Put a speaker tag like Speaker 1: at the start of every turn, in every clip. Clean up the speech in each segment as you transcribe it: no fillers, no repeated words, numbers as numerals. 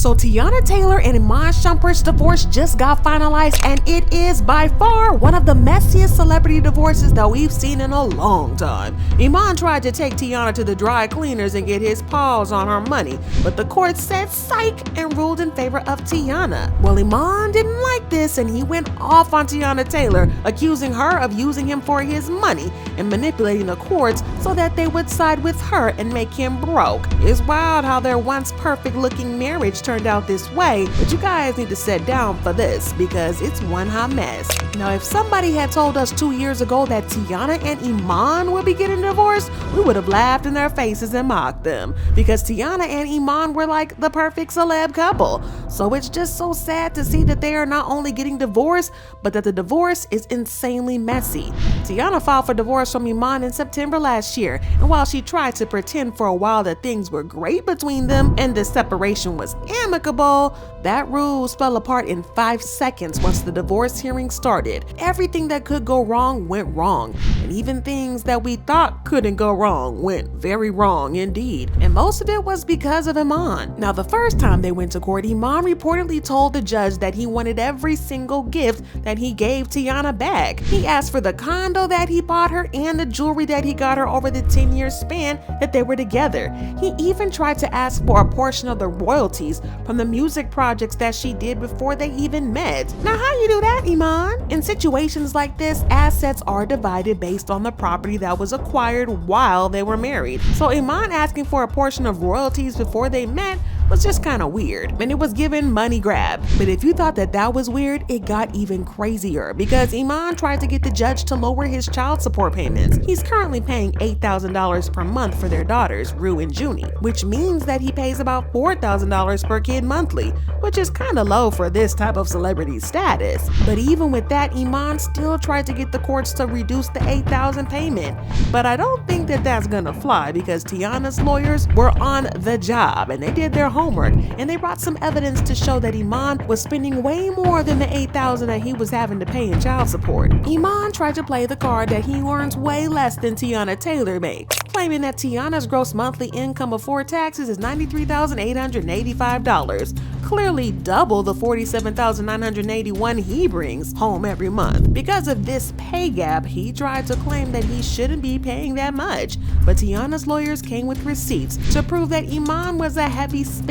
Speaker 1: So Teyana Taylor and Iman Shumpert's divorce just got finalized, and it is by far one of the messiest celebrity divorces that we've seen in a long time. Iman tried to take Teyana to the dry cleaners and get his paws on her money, but the court said SIKE and ruled in favor of Teyana. Well, Iman didn't like this and he went off on Teyana Taylor, accusing her of using him for his money and manipulating the courts so that they would side with her and make him broke. It's wild how their once perfect looking marriage turned out this way, but you guys need to sit down for this because it's one hot mess. Now, if somebody had told us 2 years ago that Teyana and Iman would be getting divorced, we would have laughed in their faces and mocked them, because Teyana and Iman were like the perfect celeb couple. So it's just so sad to see that they are not only getting divorced, but that the divorce is insanely messy. Teyana filed for divorce from Iman in September last year, and while she tried to pretend for a while that things were great between them and the separation was amicable, that ruse fell apart in 5 seconds once the divorce hearing started. Everything that could go wrong went wrong, and even things that we thought couldn't go wrong went very wrong indeed. And most of it was because of Iman. Now, the first time they went to court, Iman reportedly told the judge that he wanted every single gift that he gave Teyana back. He asked for the condo that he bought her and the jewelry that he got her over the 10-year span that they were together. He even tried to ask for a portion of the royalties from the music projects that she did before they even met. Now, how you do that, Iman? In situations like this, assets are divided based on the property that was acquired while they were married. So Iman asking for a portion of royalties before they met was just kind of weird, and it was given money grab. But if you thought that that was weird, it got even crazier because Iman tried to get the judge to lower his child support payments. He's currently paying $8,000 per month for their daughters, Rue and Junie, which means that he pays about $4,000 per kid monthly, which is kind of low for this type of celebrity status. But even with that, Iman still tried to get the courts to reduce the $8,000 payment. But I don't think that that's gonna fly because Teyana's lawyers were on the job and they did their homework, and they brought some evidence to show that Iman was spending way more than the $8,000 that he was having to pay in child support. Iman tried to play the card that he earns way less than Teyana Taylor makes, claiming that Teyana's gross monthly income before taxes is $93,885, clearly double the $47,981 he brings home every month. Because of this pay gap, he tried to claim that he shouldn't be paying that much, but Teyana's lawyers came with receipts to prove that Iman was a heavy spender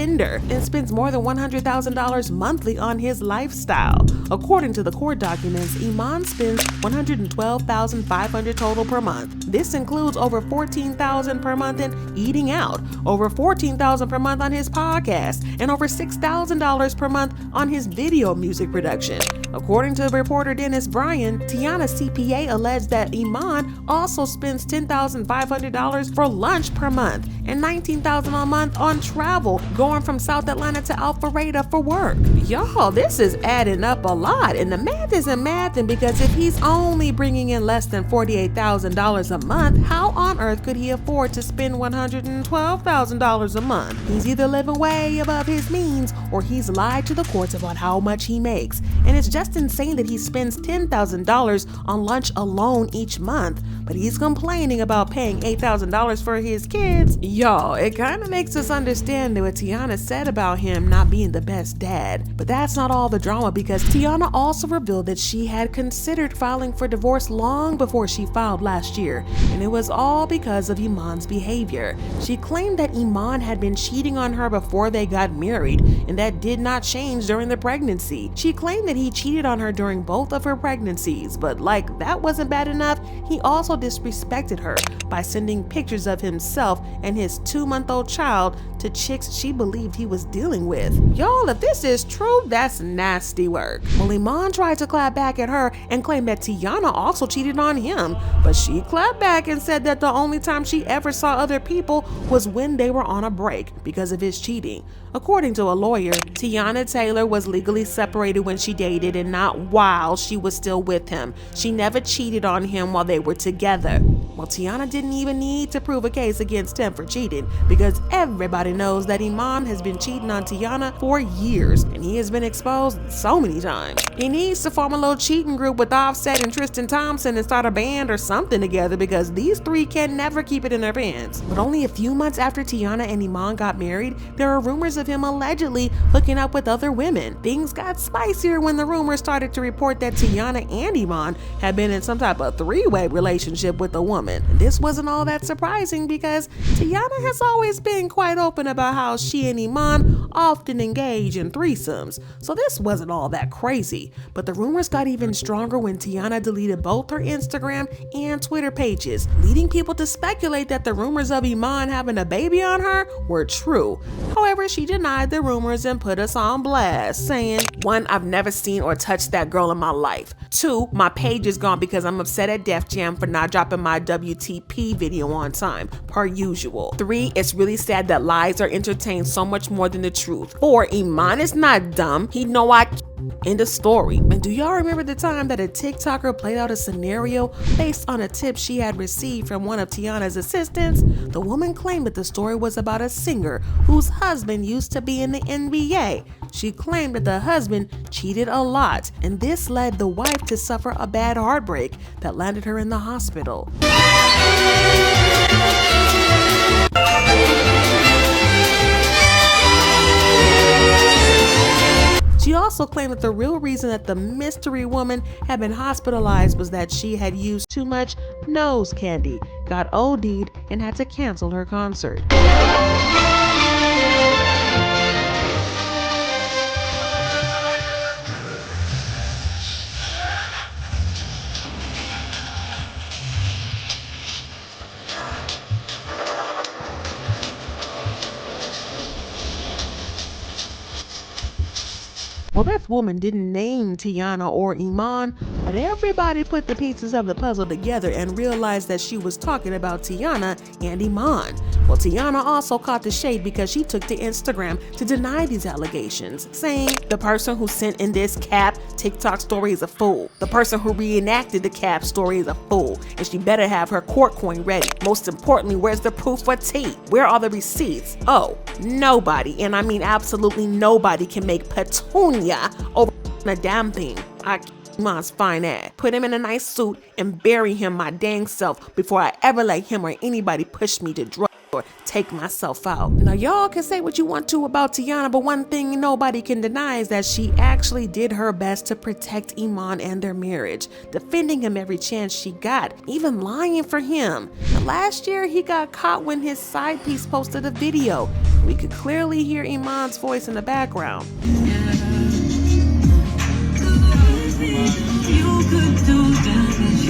Speaker 1: and spends more than $100,000 monthly on his lifestyle. According to the court documents, Iman spends $112,500 total per month. This includes over $14,000 per month in eating out, over $14,000 per month on his podcast, and over $6,000 per month on his video music production. According to reporter Dennis Bryan, Teyana's CPA alleged that Iman also spends $10,500 for lunch per month and $19,000 a month on travel, going from South Atlanta to Alpharetta for work. Y'all, this is adding up a lot, and the math isn't mathing because if he's only bringing in less than $48,000 a month, how on earth could he afford to spend $112,000 a month? He's either living way above his means or he's lied to the courts about how much he makes. And it's just insane that he spends $10,000 on lunch alone each month, but he's complaining about paying $8,000 for his kids. Y'all, it kind of makes us understand what Teyana said about him not being the best dad. But that's not all the drama, because Teyana also revealed that she had considered filing for divorce long before she filed last year, and it was all because of Iman's behavior. She claimed that Iman had been cheating on her before they got married, and that did not change during the pregnancy. She claimed that he cheated on her during both of her pregnancies, but like that wasn't bad enough, he also disrespected her by sending pictures of himself and his 2-month-old child to chicks she believed he was dealing with. Y'all, if this is true, that's nasty work. Well, Iman tried to clap back at her and claimed that Teyana also cheated on him, but she clapped back and said that the only time she ever saw other people was when they were on a break because of his cheating. According to a lawyer, Teyana Taylor was legally separated when she dated and not while she was still with him. She never cheated on him while they were together. Well, Teyana didn't even need to prove a case against him for cheating because everybody knows that Iman has been cheating on Teyana for years, and he has been exposed so many times. He needs to form a little cheating group with Offset and Tristan Thompson and start a band or something together, because these three can never keep it in their pants. But only a few months after Teyana and Iman got married, there are rumors of him allegedly hooking up with other women. Things got spicier when the rumors started to report that Teyana and Iman had been in some type of three-way relationship with a woman. And this wasn't all that surprising, because Teyana has always been quite open about how she and Iman often engage in threesomes, so this wasn't all that crazy. But the rumors got even stronger when Teyana deleted both her Instagram and Twitter pages, leading people to speculate that the rumors of Iman having a baby on her were true. However, she denied the rumors and put us on blast, saying, 1, I've never seen or touched that girl in my life. 2, my page is gone because I'm upset at Def Jam for not dropping my WTP video on time, per usual. 3, it's really sad that lies are entertained so much more than the truth. 4, Iman is not dumb. He know I End of story. And do y'all remember the time that a TikToker played out a scenario based on a tip she had received from one of Teyana's assistants? The woman claimed that the story was about a singer whose husband used to be in the NBA. She claimed that the husband cheated a lot, and this led the wife to suffer a bad heartbreak that landed her in the hospital. She also claimed that the real reason that the mystery woman had been hospitalized was that she had used too much nose candy, got OD'd, and had to cancel her concert. Well, this woman didn't name Teyana or Iman, but everybody put the pieces of the puzzle together and realized that she was talking about Teyana and Iman. Well, Teyana also caught the shade because she took to Instagram to deny these allegations, saying the person who sent in this cap TikTok story is a fool. The person who reenacted the cap story is a fool, and she better have her court coin ready. Most importantly, where's the proof for T? Where are the receipts? Oh, nobody, and I mean absolutely nobody, can make petunia over a damn thing. Iman's fine ass. Put him in a nice suit and bury him my dang self before I ever let him or anybody push me to drugs or take myself out. Now y'all can say what you want to about Teyana, but one thing nobody can deny is that she actually did her best to protect Iman and their marriage, defending him every chance she got, even lying for him. And last year he got caught when his side piece posted a video. We could clearly hear Iman's voice in the background. You could do damage.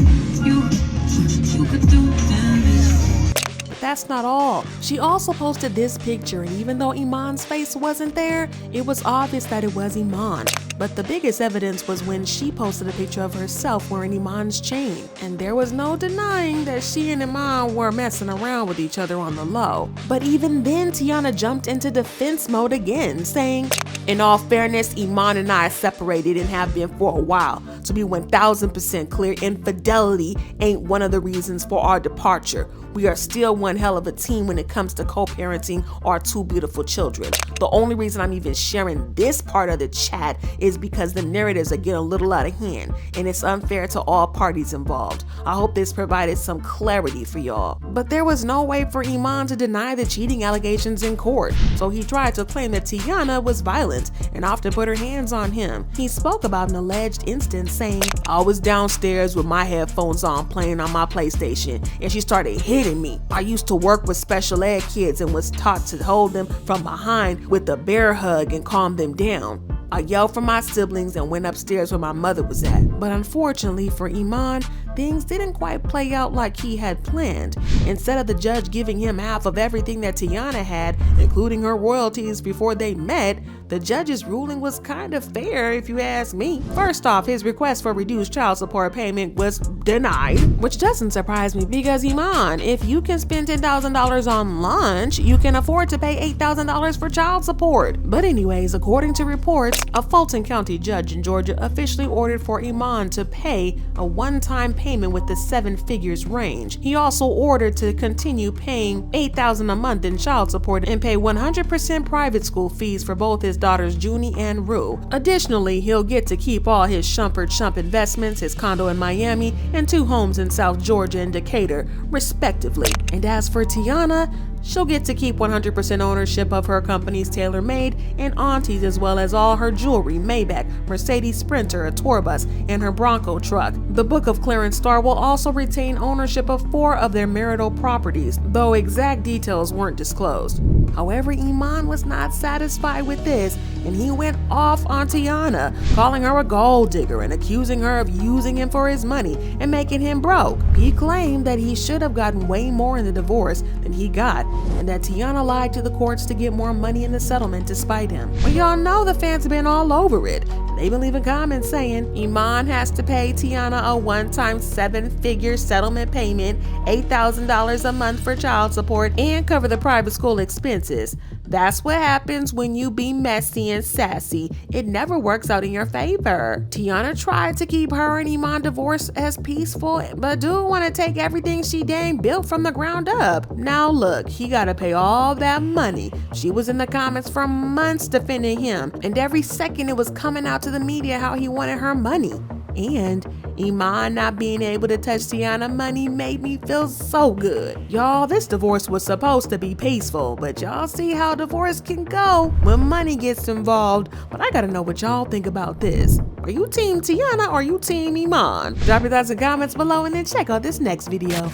Speaker 1: You could do damage. But that's not all. She also posted this picture, and even though Iman's face wasn't there, it was obvious that it was Iman. But the biggest evidence was when she posted a picture of herself wearing Iman's chain. And there was no denying that she and Iman were messing around with each other on the low. But even then, Teyana jumped into defense mode again, saying, in all fairness, Iman and I are separated and have been for a while. To be 1000% clear, infidelity ain't one of the reasons for our departure. We are still one hell of a team when it comes to co-parenting our two beautiful children. The only reason I'm even sharing this part of the chat is because the narratives are getting a little out of hand, and it's unfair to all parties involved. I hope this provided some clarity for y'all. But there was no way for Iman to deny the cheating allegations in court, so he tried to claim that Teyana was violent and often put her hands on him. He spoke about an alleged instance, saying, I was downstairs with my headphones on playing on my PlayStation, and she started hitting me. I used to work with special ed kids and was taught to hold them from behind with a bear hug and calm them down. I yelled for my siblings and went upstairs where my mother was at. But unfortunately for Iman, things didn't quite play out like he had planned. Instead of the judge giving him half of everything that Teyana had, including her royalties before they met, the judge's ruling was kind of fair if you ask me. First off, his request for reduced child support payment was denied, which doesn't surprise me because Iman, if you can spend $10,000 on lunch, you can afford to pay $8,000 for child support. But anyways, according to reports, a Fulton County judge in Georgia officially ordered for Iman to pay a one-time payment with the 7 figures range. He also ordered to continue paying $8,000 a month in child support and pay 100% private school fees for both his daughters Junie and Rue. Additionally, he'll get to keep all his Shmpert investments, his condo in Miami, and 2 homes in South Georgia and Decatur, respectively. And as for Teyana, she'll get to keep 100% ownership of her companies TaylorMade and Aunties, as well as all her jewelry, Maybach, Mercedes Sprinter, a tour bus, and her Bronco truck. The Book of Clarence Starr will also retain ownership of 4 of their marital properties, though exact details weren't disclosed. However, Iman was not satisfied with this, and he went off on Teyana, calling her a gold digger and accusing her of using him for his money and making him broke. He claimed that he should have gotten way more in the divorce than he got, and that Teyana lied to the courts to get more money in the settlement to spite him. Well, y'all know the fans have been all over it. They've been leaving comments saying Iman has to pay Teyana a one-time 7-figure settlement payment, $8,000 a month for child support, and cover the private school expenses. That's what happens when you be messy and sassy. It never works out in your favor. Teyana tried to keep her and Iman divorce as peaceful, but dude want to take everything she dang built from the ground up. Now look, he gotta pay all that money. She was in the comments for months defending him, and every second it was coming out to the media how he wanted her money. And Iman not being able to touch Teyana money made me feel so good. Y'all, this divorce was supposed to be peaceful, but y'all see how divorce can go when money gets involved. But I gotta know what y'all think about this. Are you team Teyana or are you team Iman? Drop your thoughts and comments below and then check out this next video.